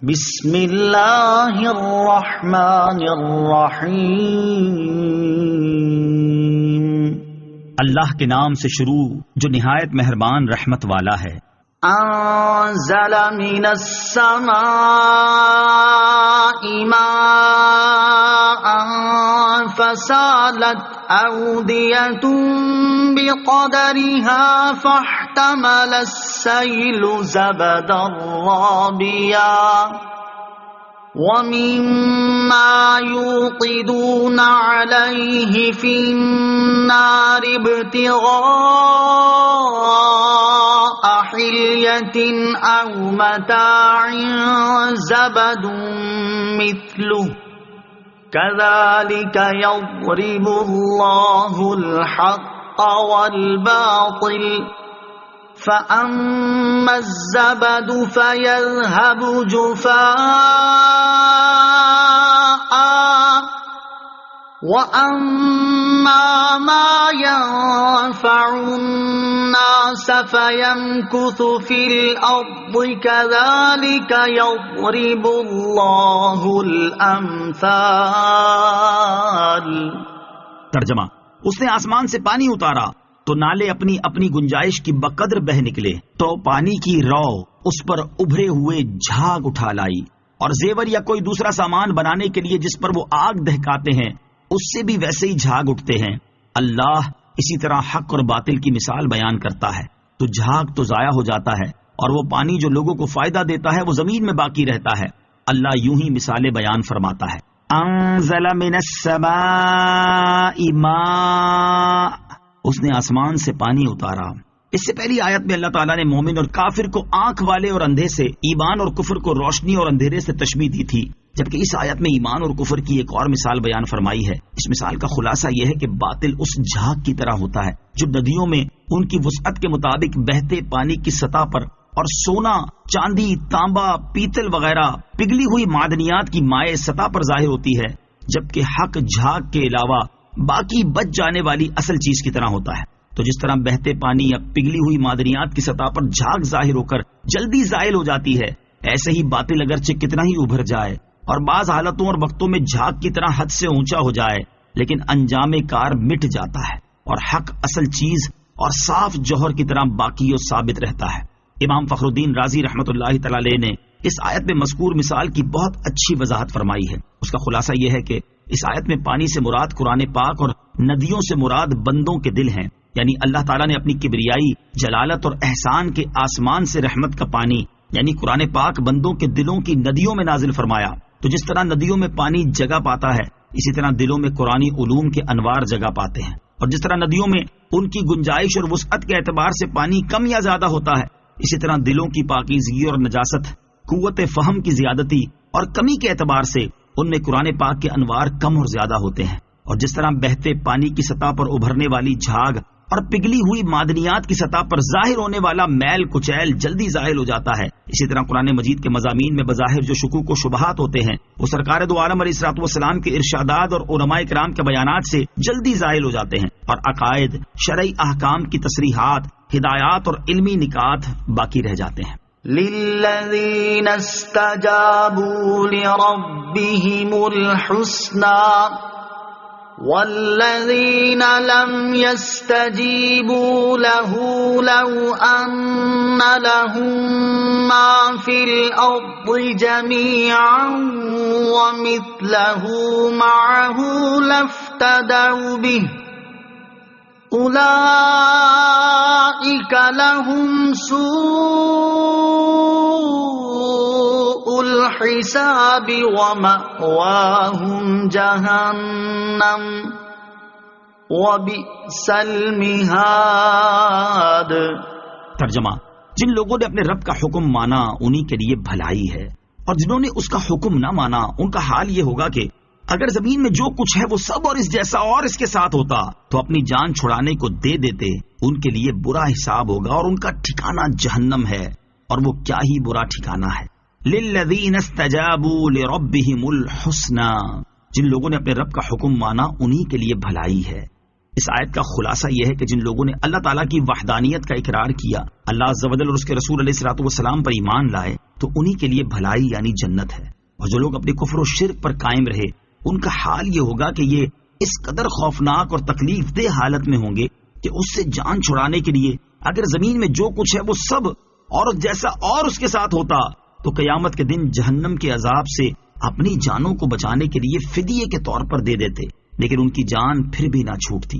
بسم اللہ الرحمن الرحیم، اللہ کے نام سے شروع جو نہایت مہربان رحمت والا ہے۔ انزل من السماء ماء فسالت اودية بقدرها فاحتمل السيل زبدا رابيا ومما يوقدون عليه في النار ابتغاء حلية أو متاع زبد مثله كذلك يضرب الله الحق والباطل فأما الزبد فيذهب جفاء وأما ما ينفع الناس فيمكث في الأرض كذلك يضرب الله الأمثال۔ ترجمہ: اس نے آسمان سے پانی اتارا تو نالے اپنی اپنی گنجائش کی بقدر بہ نکلے، تو پانی کی رو اس پر ابھرے ہوئے جھاگ اٹھا لائی، اور زیور یا کوئی دوسرا سامان بنانے کے لیے جس پر وہ آگ دہکاتے ہیں اس سے بھی ویسے ہی جھاگ اٹھتے ہیں۔ اللہ اسی طرح حق اور باطل کی مثال بیان کرتا ہے، تو جھاگ تو ضائع ہو جاتا ہے اور وہ پانی جو لوگوں کو فائدہ دیتا ہے وہ زمین میں باقی رہتا ہے۔ اللہ یوں ہی مثالیں بیان فرماتا ہے۔ انزل من السماء ماء، اس نے آسمان سے پانی اتارا۔ اس سے پہلی آیت میں اللہ تعالیٰ نے مومن اور کافر کو آنکھ والے اور اندھے سے، ایمان اور کفر کو روشنی اور اندھیرے سے تشبیہ دی تھی، جبکہ اس آیت میں ایمان اور کفر کی ایک اور مثال بیان فرمائی ہے۔ اس مثال کا خلاصہ یہ ہے کہ باطل اس جھاگ کی طرح ہوتا ہے جو ندیوں میں ان کی وسعت کے مطابق بہتے پانی کی سطح پر اور سونا، چاندی، تانبا، پیتل وغیرہ پگھلی ہوئی معدنیات کی مائع سطح پر ظاہر ہوتی ہے، جبکہ حق جھاگ کے علاوہ باقی بچ جانے والی اصل چیز کی طرح ہوتا ہے۔ تو جس طرح بہتے پانی یا پگھلی ہوئی معدنیات کی سطح پر جھاگ ظاہر ہو کر جلدی زائل ہو جاتی ہے، ایسے ہی باطل اگرچہ کتنا ہی ابھر جائے اور بعض حالتوں اور وقتوں میں جھاگ کی طرح حد سے اونچا ہو جائے، لیکن انجام کار مٹ جاتا ہے اور حق اصل چیز اور صاف جوہر کی طرح باقی و ثابت رہتا ہے۔ امام فخر الدین رازی رحمۃ اللہ تعالی علیہ نے اس آیت میں مذکور مثال کی بہت اچھی وضاحت فرمائی ہے۔ اس کا خلاصہ یہ ہے کہ اس آیت میں پانی سے مراد قرآن پاک اور ندیوں سے مراد بندوں کے دل ہیں، یعنی اللہ تعالیٰ نے اپنی کبریائی، جلالت اور احسان کے آسمان سے رحمت کا پانی یعنی قرآن پاک بندوں کے دلوں کی ندیوں میں نازل فرمایا۔ تو جس طرح ندیوں میں پانی جگہ پاتا ہے، اسی طرح دلوں میں قرآنی علوم کے انوار جگہ پاتے ہیں، اور جس طرح ندیوں میں ان کی گنجائش اور وسعت کے اعتبار سے پانی کم یا زیادہ ہوتا ہے، اسی طرح دلوں کی پاکیزگی اور نجاست، قوت فہم کی زیادتی اور کمی کے اعتبار سے ان میں قرآن پاک کے انوار کم اور زیادہ ہوتے ہیں، اور جس طرح بہتے پانی کی سطح پر ابھرنے والی جھاگ اور پگھلی ہوئی معدنیات کی سطح پر ظاہر ہونے والا میل کچیل جلدی ظاہر ہو جاتا ہے، اسی طرح قرآن مجید کے مضامین میں بظاہر جو شکوک و شبہات ہوتے ہیں وہ سرکار دو عالم علیہ الصلوۃ والسلام کے ارشادات اور علماء کرام کے بیانات سے جلدی ظاہر ہو جاتے ہیں، اور عقائد، شرعی احکام کی تصریحات، ہدایات اور علمی نکات باقی رہ جاتے ہیں۔ للذین استجابوا لربهم الحسنى والذین لم يستجیبوا له لو ان لهم ما في الارض جميعا ومثله معه لافتدوا به اولئک لهم سوء الحساب ومأواهم جہنم وبئس المہاد۔ ترجمہ: جن لوگوں نے اپنے رب کا حکم مانا انہی کے لیے بھلائی ہے، اور جنہوں نے اس کا حکم نہ مانا ان کا حال یہ ہوگا کہ اگر زمین میں جو کچھ ہے وہ سب اور اس جیسا اور اس کے ساتھ ہوتا تو اپنی جان چھڑانے کو دے دیتے۔ ان کے لیے برا حساب ہوگا اور ان کا ٹھکانہ جہنم ہے، اور وہ کیا ہی برا ٹھکانہ ہے۔ للذین استجابوا لربهم الحسنى، جن لوگوں نے اپنے رب کا حکم مانا انہی کے لیے بھلائی ہے۔ اس آیت کا خلاصہ یہ ہے کہ جن لوگوں نے اللہ تعالیٰ کی وحدانیت کا اقرار کیا، اللہ عز و جل اور اس کے رسول علیہ الصلوۃ والسلام پر ایمان لائے تو انہی کے لیے بھلائی یعنی جنت ہے، اور جو لوگ اپنے کفر و شرک پر قائم رہے ان کا حال یہ ہوگا کہ یہ اس قدر خوفناک اور تکلیف دہ حالت میں ہوں گے کہ اس سے جان چھڑانے کے لیے اگر زمین میں جو کچھ ہے وہ سب اور جیسا اور اس کے ساتھ ہوتا تو قیامت کے دن جہنم کے عذاب سے اپنی جانوں کو بچانے کے لیے فدیے کے طور پر دے دیتے، لیکن ان کی جان پھر بھی نہ چھوٹتی۔